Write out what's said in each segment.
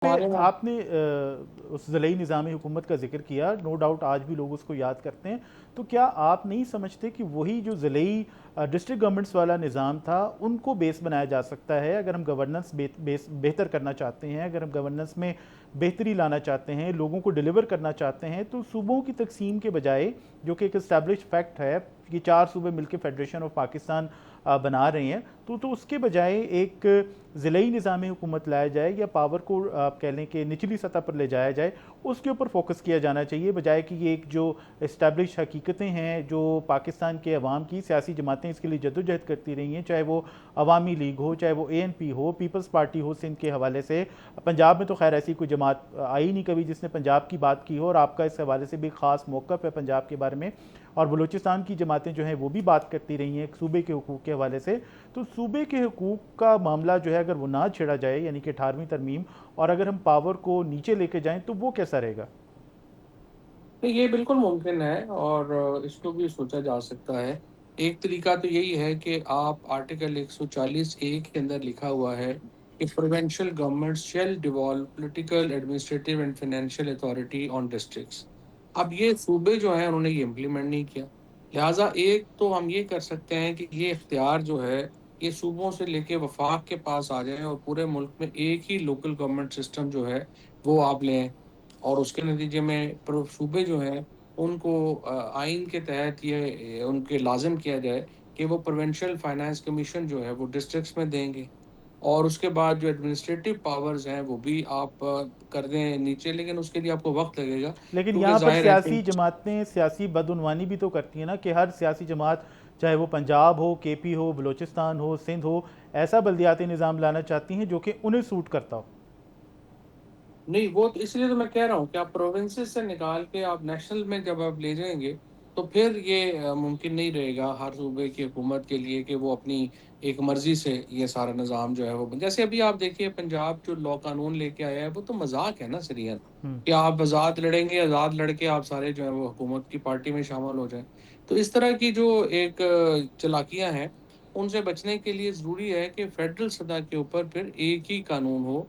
پہ ہمارے یہاں آپ نے اس ضلعی نظام حکومت کا ذکر کیا، نو ڈاؤٹ آج بھی لوگ اس کو یاد کرتے ہیں، تو کیا آپ نہیں سمجھتے کہ وہی جو ضلعی ڈسٹرکٹ گورنمنٹس والا نظام تھا ان کو بیس بنایا جا سکتا ہے اگر ہم گورننس بہتر کرنا چاہتے ہیں، اگر ہم گورننس میں بہتری لانا چاہتے ہیں، لوگوں کو ڈیلیور کرنا چاہتے ہیں، تو صوبوں کی تقسیم کے بجائے جو کہ ایک اسٹیبلش فیکٹ ہے کہ 4 صوبے مل کے فیڈریشن آف پاکستان بنا رہے ہیں، تو اس کے بجائے ایک ضلعی نظام حکومت لایا جائے یا پاور کو آپ کہہ لیں کہ نچلی سطح پر لے جایا جائے، اس کے اوپر فوکس کیا جانا چاہیے، بجائے کہ یہ ایک جو اسٹیبلش حقیقتیں ہیں جو پاکستان کے عوام کی سیاسی جماعتیں اس کے لیے جدوجہد کرتی رہی ہیں، چاہے وہ عوامی لیگ ہو، چاہے وہ اے این پی ہو، پیپلز پارٹی ہو سندھ کے حوالے سے۔ پنجاب میں تو خیر ایسی کوئی جماعت آئی نہیں کبھی جس نے پنجاب کی بات کی ہو، اور آپ کا اس حوالے سے بھی خاص موقف ہے پنجاب کے بارے میں، اور بلوچستان کی جماعتیں جو ہیں وہ بھی بات کرتی رہی ہیں صوبے کے حقوق کے حوالے سے۔ تو صوبے کے حقوق کا معاملہ جو ہے اگر وہ نہ چھیڑا جائے، یعنی کہ 18ویں ترمیم، اور اگر ہم پاور کو نیچے لے کے جائیں تو وہ کیسا رہے گا؟ یہ بالکل ممکن ہے، اور اس کو بھی سوچا جا سکتا ہے۔ ایک طریقہ تو یہی ہے کہ آپ آرٹیکل 140(a) کے اندر لکھا ہوا ہے کہ provincial government shell devalue political administrative and financial authority on districts. اب یہ صوبے جو ہیں انہوں نے یہ امپلیمنٹ نہیں کیا، لہٰذا ایک تو ہم یہ کر سکتے ہیں کہ یہ اختیار جو ہے یہ صوبوں سے لے کے وفاق کے پاس آ جائیں، اور پورے ملک میں ایک ہی لوکل گورنمنٹ سسٹم جو ہے وہ آپ لیں، اور اس کے نتیجے میں صوبے جو ہیں ان کو آئین کے تحت یہ ان کے لازم کیا جائے کہ وہ پروونشل فائنانس کمیشن جو ہے وہ ڈسٹرکٹس میں دیں گے، اور اس کے بعد جو ایڈمنسٹریٹو پاورز ہیں وہ بھی آپ کر دیں نیچے، لیکن اس کے لیے آپ کو وقت لگے گا، لیکن کیونکہ یہاں پر ظاہر ہے کہ سیاسی جماعتیں سیاسی بدعنوانی بھی تو کرتی ہیں نا، کہ ہر سیاسی جماعت چاہے وہ پنجاب ہو، کے پی ہو، بلوچستان ہو، سندھ ہو، ایسا بلدیاتی نظام لانا چاہتی ہیں جو کہ انہیں سوٹ کرتا ہو۔ نہیں، وہ اس لیے تو میں کہہ رہا ہوں کہ آپ پروونسز سے نکال کے آپ نیشنل میں جب آپ لے جائیں گے تو پھر یہ ممکن نہیں رہے گا ہر صوبے کی حکومت کے لیے کہ وہ اپنی ایک مرضی سے یہ سارا نظام جو ہے وہ جیسے ابھی آپ دیکھیے پنجاب جو لا قانون لے کے آیا ہے وہ تو مذاق ہے نا سریعت، کہ آپ آزاد لڑیں گے، آزاد لڑ کے آپ سارے جو ہے وہ حکومت کی پارٹی میں شامل ہو جائیں۔ تو اس طرح کی جو ایک چالاکیاں ہیں ان سے بچنے کے لیے ضروری ہے کہ فیڈرل سطح کے اوپر پھر ایک ہی قانون ہو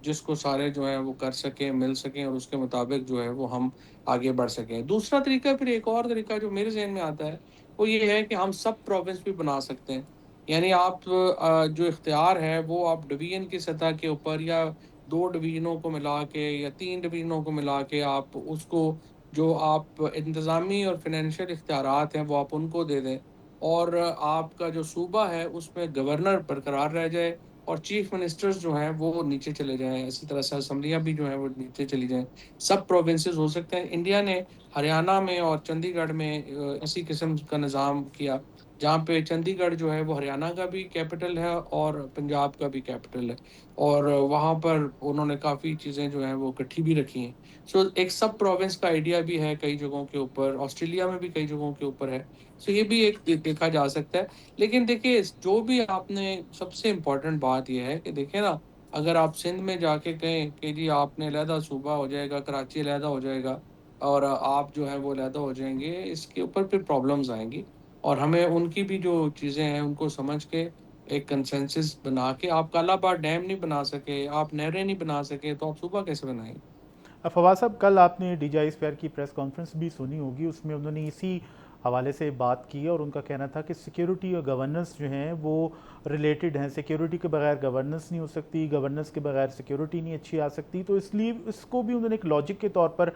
جس کو سارے جو ہیں وہ کر سکیں، مل سکیں، اور اس کے مطابق جو ہے وہ ہم آگے بڑھ سکیں۔ دوسرا طریقہ، پھر ایک اور طریقہ جو میرے ذہن میں آتا ہے وہ یہ ہے کہ ہم سب پروونس بھی بنا سکتے ہیں، یعنی آپ جو اختیار ہے وہ آپ ڈویژن کی سطح کے اوپر یا 2 ڈویژنوں کو ملا کے یا 3 ڈویژنوں کو ملا کے آپ اس کو جو آپ انتظامی اور فنانشل اختیارات ہیں وہ آپ ان کو دے دیں، اور آپ کا جو صوبہ ہے اس میں گورنر برقرار رہ جائے اور چیف منسٹرز جو ہیں وہ نیچے چلے جائیں، اسی طرح سے اسمبلیاں بھی جو ہیں وہ نیچے چلی جائیں۔ سب پروونسز ہو سکتے ہیں۔ انڈیا نے ہریانہ میں اور چندی گڑھ میں اسی قسم کا نظام کیا، جہاں پہ چندی گڑھ جو ہے وہ ہریانہ کا بھی کیپٹل ہے اور پنجاب کا بھی کیپٹل ہے، اور وہاں پر انہوں نے کافی چیزیں جو ہیں وہ اکٹھی بھی رکھی ہیں۔ سو ایک سب پروونس کا آئیڈیا بھی ہے کئی جگہوں کے اوپر، آسٹریلیا میں بھی کئی جگہوں کے اوپر ہے، سو یہ بھی ایک دیکھا جا سکتا ہے۔ لیکن دیکھیے جو بھی آپ نے سب سے امپورٹنٹ بات یہ ہے کہ دیکھیں نا، اگر آپ سندھ میں جا کے کہیں کہ جی آپ نے علیحدہ صوبہ ہو جائے گا، کراچی علیحدہ ہو جائے گا، اور آپ جو ہے وہ علیحدہ ہو جائیں گے، اس کے اوپر پھر پرابلمز آئیں گی، اور ہمیں ان کی بھی جو چیزیں ہیں ان کو سمجھ کے ایک کنسنسس بنا کے، آپ کالا باغ ڈیم نہیں بنا سکے، آپ نہریں نہیں بنا سکے، تو آپ صوبہ کیسے بنائیں گے؟ فواد صاحب، کل آپ نے ڈی جی آئی اسپیئر کی پریس کانفرنس بھی سنی ہوگی، اس میں انہوں نے اسی حوالے سے بات کی، اور ان کا کہنا تھا کہ سیکیورٹی اور گورننس جو ہیں وہ ریلیٹڈ ہیں، سیکیورٹی کے بغیر گورننس نہیں ہو سکتی، گورننس کے بغیر سیکیورٹی نہیں اچھی آ سکتی، تو اس لیے اس کو بھی انہوں نے ایک لاجک کے طور پر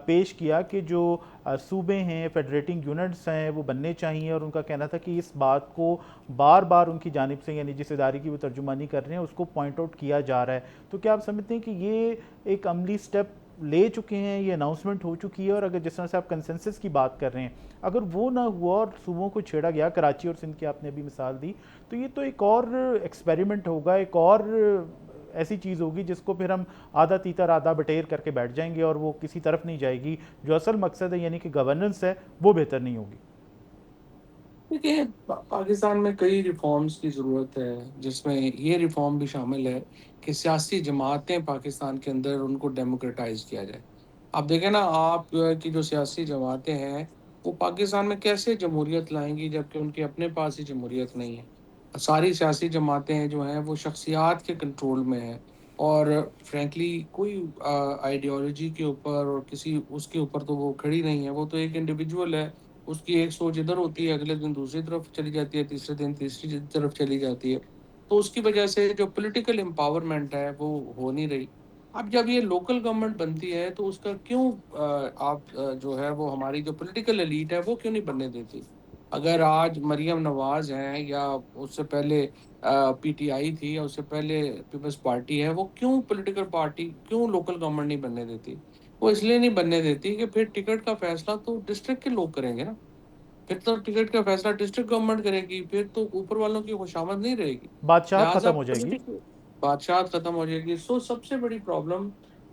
پیش کیا کہ جو صوبے ہیں، فیڈریٹنگ یونٹس ہیں، وہ بننے چاہیے، اور ان کا کہنا تھا کہ اس بات کو بار بار ان کی جانب سے، یعنی جس ادارے کی وہ ترجمانی کر رہے ہیں، اس کو پوائنٹ آؤٹ کیا جا رہا ہے۔ تو کیا آپ سمجھتے ہیں کہ یہ ایک عملی سٹیپ لے چکے ہیں، یہ اناؤنسمنٹ ہو چکی ہے، اور اگر جس طرح سے آپ کنسنسس کی بات کر رہے ہیں اگر وہ نہ ہوا اور صوبوں کو چھیڑا گیا، کراچی اور سندھ کی آپ نے ابھی مثال دی، تو یہ تو ایک اور ایکسپیریمنٹ ہوگا، ایک اور ایسی چیز ہوگی جس کو پھر ہم آدھا تیتر آدھا بٹیر کر کے بیٹھ جائیں گے، اور وہ کسی طرف نہیں جائے گی، جو اصل مقصد ہے یعنی کہ گورننس ہے وہ بہتر نہیں ہوگی۔ دیکھیں پاکستان میں کئی ریفارمز کی ضرورت ہے، جس میں یہ ریفارم بھی شامل ہے کہ سیاسی جماعتیں پاکستان کے اندر ان کو ڈیموکریٹائز کیا جائے۔ آپ دیکھیں نا، آپ کی جو سیاسی جماعتیں ہیں وہ پاکستان میں کیسے جمہوریت لائیں گی جبکہ ان کے اپنے پاس ہی جمہوریت نہیں ہے؟ ساری سیاسی جماعتیں جو ہیں وہ شخصیات کے کنٹرول میں ہیں، اور فرینکلی کوئی آئیڈیالوجی کے اوپر اور کسی اس کے اوپر تو وہ کھڑی نہیں ہے. وہ تو ایک انڈیویجول ہے, اس کی ایک سوچ ادھر ہوتی ہے, اگلے دن دوسری طرف چلی جاتی ہے, تیسرے دن تیسری طرف چلی جاتی ہے. تو اس کی وجہ سے جو پولیٹیکل امپاورمنٹ ہے وہ ہو نہیں رہی. اب جب یہ لوکل گورنمنٹ بنتی ہے تو اس کا کیوں آپ جو ہے وہ ہماری جو پولیٹیکل ایلیٹ ہے وہ کیوں نہیں بننے دیتی؟ اگر آج مریم نواز ہیں یا اس سے پہلے پی ٹی آئی تھی یا اس سے پہلے پیپلز پارٹی ہے, وہ کیوں پولیٹیکل پارٹی کیوں لوکل گورنمنٹ نہیں بننے دیتی؟ وہ اس لیے نہیں بننے دیتی کہ پھر ٹکٹ کا فیصلہ تو ڈسٹرکٹ کے لوگ کریں گے نا. پھر تو ٹکٹ کا فیصلہ ڈسٹرکٹ گورنمنٹ کرے گی, پھر تو اوپر والوں کی خوشامد نہیں رہے گی. بادشاہت لہٰذا ختم ہو جائے گی. بادشاہت ختم ہو جائے گی. سو سب سے بڑی پرابلم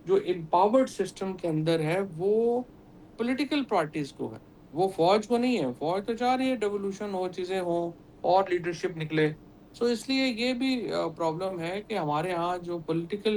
جو امپاورڈ سسٹم کے اندر ہے وہ پولیٹیکل پارٹیز کو ہے, وہ فوج کو نہیں ہے. فوج تو چاہ رہی ہے ڈیولوشن ہو, چیزیں ہوں اور لیڈرشپ نکلے. سو اس لیے یہ بھی پرابلم ہے کہ ہمارے ہاں جو پولیٹیکل